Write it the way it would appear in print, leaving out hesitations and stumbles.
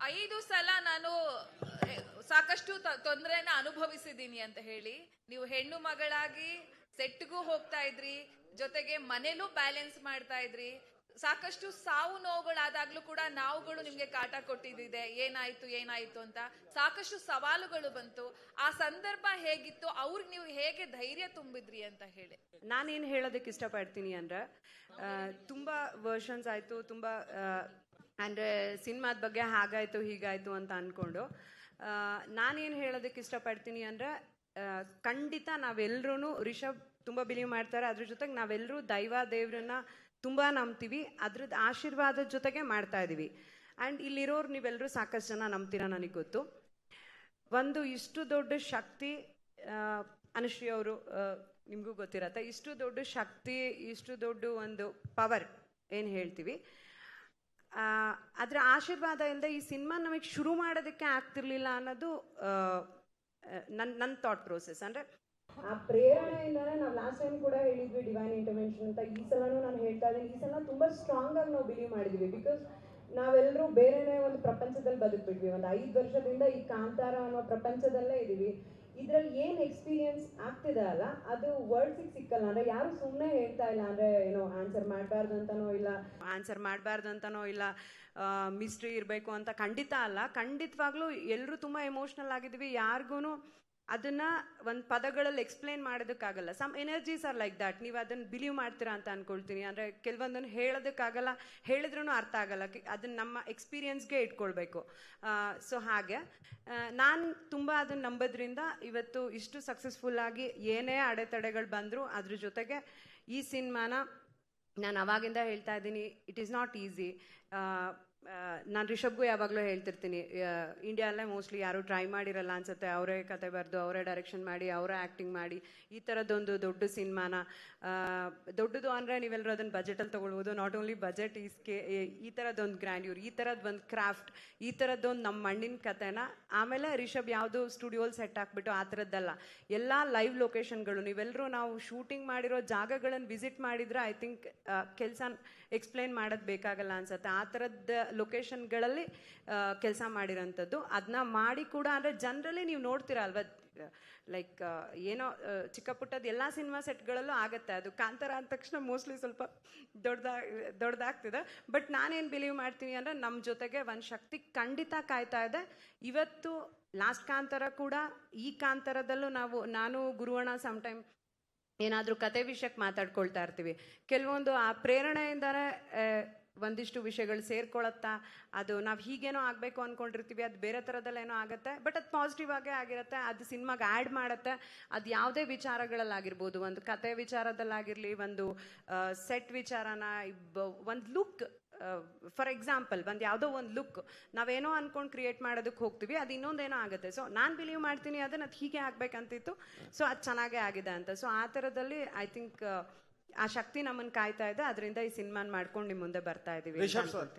5 ಸಲ ನಾನು ಸಾಕಷ್ಟು ತೊಂದರೆನ ಅನುಭವಿಸಿದ್ದೀನಿ ಅಂತ ಹೇಳಿ. ನೀವು ಹೆಣ್ಣು ಮಗಳಾಗಿ ಸೆಟ್ಗೂ ಹೋಗ್ತಾ ಇದ್ರಿ, ಜೊತೆಗೆ ಮನೇಲೂ ಬ್ಯಾಲೆನ್ಸ್ ಮಾಡ್ತಾ ಇದ್ರಿ. ಸಾಕಷ್ಟು ಸಾವು ನೋವುಗಳಾದಾಗ್ಲೂ ಕೂಡ ನಾವುಗಳು ನಿಮ್ಗೆ ಕಾಟ ಕೊಟ್ಟಿದ್ದಿದೆ, ಏನಾಯ್ತು ಅಂತ ಸಾಕಷ್ಟು ಸವಾಲುಗಳು ಬಂತು. ಆ ಸಂದರ್ಭ ಹೇಗಿತ್ತು, ಅವ್ರಿಗೆ ನೀವು ಹೇಗೆ ಧೈರ್ಯ ತುಂಬಿದ್ರಿ ಅಂತ ಹೇಳಿ. ನಾನೇನು ಹೇಳೋದಕ್ಕೆ ಇಷ್ಟಪಡ್ತೀನಿ ಅಂದ್ರೆ, ತುಂಬಾ ವರ್ಷನ್ಸ್ ಆಯ್ತು, ತುಂಬಾ ಅಂದ್ರೆ ಸಿನಿಮಾದ ಬಗ್ಗೆ ಹಾಗಾಯ್ತು ಹೀಗಾಯ್ತು ಅಂತ ಅನ್ಕೊಂಡು, ನಾನೇನು ಹೇಳೋದಕ್ಕೆ ಇಷ್ಟಪಡ್ತೀನಿ ಅಂದ್ರೆ, ಖಂಡಿತ ನಾವೆಲ್ಲರೂ ರಿಷಬ್ ತುಂಬಾ ಬಿಲೀವ್ ಮಾಡ್ತಾರೆ, ಅದ್ರ ಜೊತೆಗೆ ನಾವೆಲ್ಲರೂ ದೇವ್ರನ್ನ ತುಂಬಾ ನಂಬ್ತೀವಿ, ಅದ್ರದ್ದು ಆಶೀರ್ವಾದದ ಜೊತೆಗೆ ಮಾಡ್ತಾ ಇದೀವಿ. ಆ್ಯಂಡ್ ಇಲ್ಲಿರೋರು ನೀವೆಲ್ಲರೂ ಸಾಕಷ್ಟು ಜನ ನಂಬ್ತೀರಾ ನನಗೆ ಗೊತ್ತು. ಒಂದು ಇಷ್ಟು ದೊಡ್ಡ ಶಕ್ತಿ, ಅನುಶ್ರೀ ಅವರು ನಿಮಗೂ ಗೊತ್ತಿರತ್ತೆ, ಇಷ್ಟು ದೊಡ್ಡ ಶಕ್ತಿ, ಇಷ್ಟು ದೊಡ್ಡ ಒಂದು ಪವರ್ ಏನು ಹೇಳ್ತೀವಿ, ಅದರ ಆಶೀರ್ವಾದ ಇಲ್ಲದೆ ಈ ಸಿನಿಮಾ ನಮಗೆ ಶುರು ಮಾಡೋದಕ್ಕೆ ಆಗ್ತಿರ್ಲಿಲ್ಲ ಅನ್ನೋದು ನನ್ನ ಥಾಟ್ ಪ್ರೋಸೆಸ್. ಅಂದರೆ ಆ ಪ್ರೇರಣೆಯಿಂದಾನೆ ನಾವು ಲಾಸ್ಟ್ ಟೈಮ್ ಕೂಡ ಹೇಳಿದ್ವಿ ಡಿವೈನ್ ಇಂಟರ್ವೆನ್ಷನ್ ಅಂತ. ಈ ಸಲನೂ ನಾನು ಹೇಳ್ತಾ ಇದ್ದೀನಿ, ಈ ಸಲ ತುಂಬ ಸ್ಟ್ರಾಂಗ್ ಆಗಿ ನಾವು ಬಿಲೀವ್ ಮಾಡಿದ್ವಿ. ಬಿಕಾಸ್ ನಾವೆಲ್ಲರೂ ಬೇರೆನೇ ಒಂದು ಪ್ರಪಂಚದಲ್ಲಿ ಬದುಕ್ಬಿಟ್ವಿ. ಒಂದು 5 ವರ್ಷದಿಂದ ಈ ಕಾಂತಾರ ಅನ್ನೋ ಪ್ರಪಂಚದಲ್ಲೇ ಇದ್ದೀವಿ. ಇದರಲ್ಲಿ ಏನು ಎಕ್ಸ್ಪೀರಿಯನ್ಸ್ ಆಗ್ತಿದೆ ಅಲ್ಲ, ಅದು ವರ್ಡ್ಸಿಗೆ ಸಿಕ್ಕಲ್ಲ. ಅಂದರೆ ಯಾರು ಸುಮ್ಮನೆ ಹೇಳ್ತಾ ಇಲ್ಲ, ಅಂದರೆ ಏನೋ ಆನ್ಸರ್ ಮಾಡಬಾರ್ದು ಅಂತನೋ ಇಲ್ಲ ಮಿಸ್ಟ್ರಿ ಇರಬೇಕು ಅಂತ ಖಂಡಿತ ಅಲ್ಲ. ಖಂಡಿತವಾಗ್ಲೂ ಎಲ್ಲರೂ ತುಂಬ ಎಮೋಷ್ನಲ್ ಆಗಿದ್ವಿ. ಯಾರಿಗೂ ಅದನ್ನ ಒಂದು ಪದಗಳಲ್ಲಿ ಎಕ್ಸ್ಪ್ಲೇನ್ ಮಾಡೋದಕ್ಕಾಗಲ್ಲ. Some energies are like that. ನೀವು ಅದನ್ನು ಬಿಲೀವ್ ಮಾಡ್ತೀರಾ ಅಂತ ಅನ್ಕೊಳ್ತೀನಿ. ಅಂದರೆ ಕೆಲವೊಂದನ್ನು ಹೇಳೋದಕ್ಕಾಗಲ್ಲ, ಹೇಳಿದ್ರೂ ಅರ್ಥ ಆಗಲ್ಲ, ಅದನ್ನ ನಮ್ಮ ಎಕ್ಸ್ಪೀರಿಯನ್ಸ್ಗೆ ಇಟ್ಕೊಳ್ಬೇಕು. ಸೊ ಹಾಗೆ ನಾನು ತುಂಬ ಅದನ್ನು ನಂಬೋದ್ರಿಂದ ಇವತ್ತು ಇಷ್ಟು ಸಕ್ಸಸ್ಫುಲ್ಲಾಗಿ ಏನೇ ಅಡೆತಡೆಗಳು ಬಂದರೂ ಅದ್ರ ಜೊತೆಗೆ ಈ ಸಿನಿಮಾನ ನಾನು ಅವಾಗಿಂದ ಹೇಳ್ತಾ ಇದ್ದೀನಿ, ಇಟ್ ಈಸ್ ನಾಟ್ ಈಸಿ. ನಾನು ರಿಷಬ್ಗೂ ಯಾವಾಗಲೂ ಹೇಳ್ತಿರ್ತೀನಿ, ಇಂಡಿಯಾದಲ್ಲೇ ಮೋಸ್ಟ್ಲಿ ಯಾರೂ ಟ್ರೈ ಮಾಡಿರಲ್ಲ ಅನ್ಸುತ್ತೆ, ಅವರೇ ಕತೆ ಬರೆದು ಅವರೇ ಡೈರೆಕ್ಷನ್ ಮಾಡಿ ಅವರೇ ಆ್ಯಕ್ಟಿಂಗ್ ಮಾಡಿ ಈ ಥರದ್ದೊಂದು ದೊಡ್ಡ ಸಿನಿಮಾನ, ದೊಡ್ಡದು ಅಂದರೆ ನೀವೆಲ್ಲರೂ ಅದನ್ನು ಬಜೆಟಲ್ಲಿ ತೊಗೊಳ್ಬೋದು. ನಾಟ್ ಓನ್ಲಿ ಬಜೆಟ್, ಈ ಥರದ್ದೊಂದು ಗ್ರ್ಯಾಂಡ್ಯೂರ್, ಈ ಥರದ್ದು ಒಂದು ಕ್ರಾಫ್ಟ್, ಈ ಥರದ್ದೊಂದು ನಮ್ಮ ಮಣ್ಣಿನ ಕತೆನ. ಆಮೇಲೆ ರಿಷಬ್ ಯಾವುದು ಸ್ಟುಡಿಯೋಲಿ ಸೆಟ್ ಹಾಕ್ಬಿಟ್ಟು ಆ ಥರದ್ದಲ್ಲ, ಎಲ್ಲ ಲೈವ್ ಲೊಕೇಶನ್ಗಳು. ನೀವೆಲ್ಲರೂ ನಾವು ಶೂಟಿಂಗ್ ಮಾಡಿರೋ ಜಾಗಗಳನ್ನು ವಿಸಿಟ್ ಮಾಡಿದ್ರೆ ಐ ಥಿಂಕ್ ಕೆಲಸ ಎಕ್ಸ್ಪ್ಲೇನ್ ಮಾಡೋದು ಬೇಕಾಗಲ್ಲ ಅನ್ಸುತ್ತೆ. ಆ ಥರದ್ದು ಲೊಕೇಶನ್ಗಳಲ್ಲಿ ಕೆಲಸ ಮಾಡಿರೋಂಥದ್ದು. ಅದನ್ನ ಮಾಡಿ ಕೂಡ ಅಂದರೆ ಜನರಲಿ ನೀವು ನೋಡ್ತೀರಾ ಅಲ್ವಾ, ಲೈಕ್ ಏನೋ ಚಿಕ್ಕ ಪುಟ್ಟದ್ದು ಎಲ್ಲ ಸಿನಿಮಾ ಸೆಟ್ಗಳಲ್ಲೂ ಆಗುತ್ತೆ. ಅದು ಕಾಂತಾರ ಅಂದ ತಕ್ಷಣ ಮೋಸ್ಟ್ಲಿ ಸ್ವಲ್ಪ ದೊಡ್ಡದಾಗ್ತಿದೆ. ಬಟ್ ನಾನೇನು ಬಿಲೀವ್ ಮಾಡ್ತೀನಿ ಅಂದರೆ, ನಮ್ಮ ಜೊತೆಗೆ ಒಂದು ಶಕ್ತಿ ಖಂಡಿತ ಕಾಯ್ತಾ ಇದೆ. ಇವತ್ತು ಲಾಸ್ಟ್ ಕಾಂತಾರ ಕೂಡ, ಈ ಕಾಂತಾರದಲ್ಲೂ ನಾನು ಗುರುವಣ್ಣ ಸಮ್ಟೈಮ್ ಏನಾದರೂ ಕತೆ ವಿಷಯಕ್ಕೆ ಮಾತಾಡ್ಕೊಳ್ತಾ ಇರ್ತೀವಿ. ಕೆಲವೊಂದು ಆ ಪ್ರೇರಣೆಯಿಂದನೇ ಒಂದಿಷ್ಟು ವಿಷಯಗಳು ಸೇರ್ಕೊಳತ್ತಾ, ಅದು ನಾವು ಹೀಗೇನೋ ಆಗಬೇಕು ಅಂದ್ಕೊಂಡಿರ್ತೀವಿ, ಅದು ಬೇರೆ ಥರದಲ್ಲೇನೋ ಆಗುತ್ತೆ. ಬಟ್ ಅದು ಪಾಸಿಟಿವ್ ಆಗೇ ಆಗಿರುತ್ತೆ, ಅದು ಸಿನಿಮಾಗೆ ಆ್ಯಡ್ ಮಾಡುತ್ತೆ. ಅದು ಯಾವುದೇ ವಿಚಾರಗಳಲ್ಲಾಗಿರ್ಬೋದು, ಒಂದು ಕತೆ ವಿಚಾರದಲ್ಲಾಗಿರಲಿ, ಒಂದು ಸೆಟ್ ವಿಚಾರನ, ಒಂದು ಲುಕ್, ಫಾರ್ ಎಕ್ಸಾಂಪಲ್ ಒಂದು ಯಾವುದೋ ಒಂದು ಲುಕ್ ನಾವೇನೋ ಅಂದ್ಕೊಂಡು ಕ್ರಿಯೇಟ್ ಮಾಡೋದಕ್ಕೆ ಹೋಗ್ತೀವಿ, ಅದು ಇನ್ನೊಂದೇನೋ ಆಗುತ್ತೆ. ಸೊ ನಾನು ಬಿಲೀವ್ ಮಾಡ್ತೀನಿ ಅದನ್ನು ಅದು ಹೀಗೆ ಆಗಬೇಕಂತಿತ್ತು, ಸೊ ಅದು ಚೆನ್ನಾಗೇ ಆಗಿದೆ ಅಂತ. ಸೊ ಆ ಥರದಲ್ಲಿ ಐ ಥಿಂಕ್ ಆ ಶಕ್ತಿ ನಮ್ಮನ್ನು ಕಾಯ್ತಾ ಇದೆ. ಅದರಿಂದ ಈ ಸಿನಿಮಾನ ಮಾಡ್ಕೊಂಡು ನಿಮ್ಮ ಮುಂದೆ ಬರ್ತಾ ಇದ್ದೀವಿ.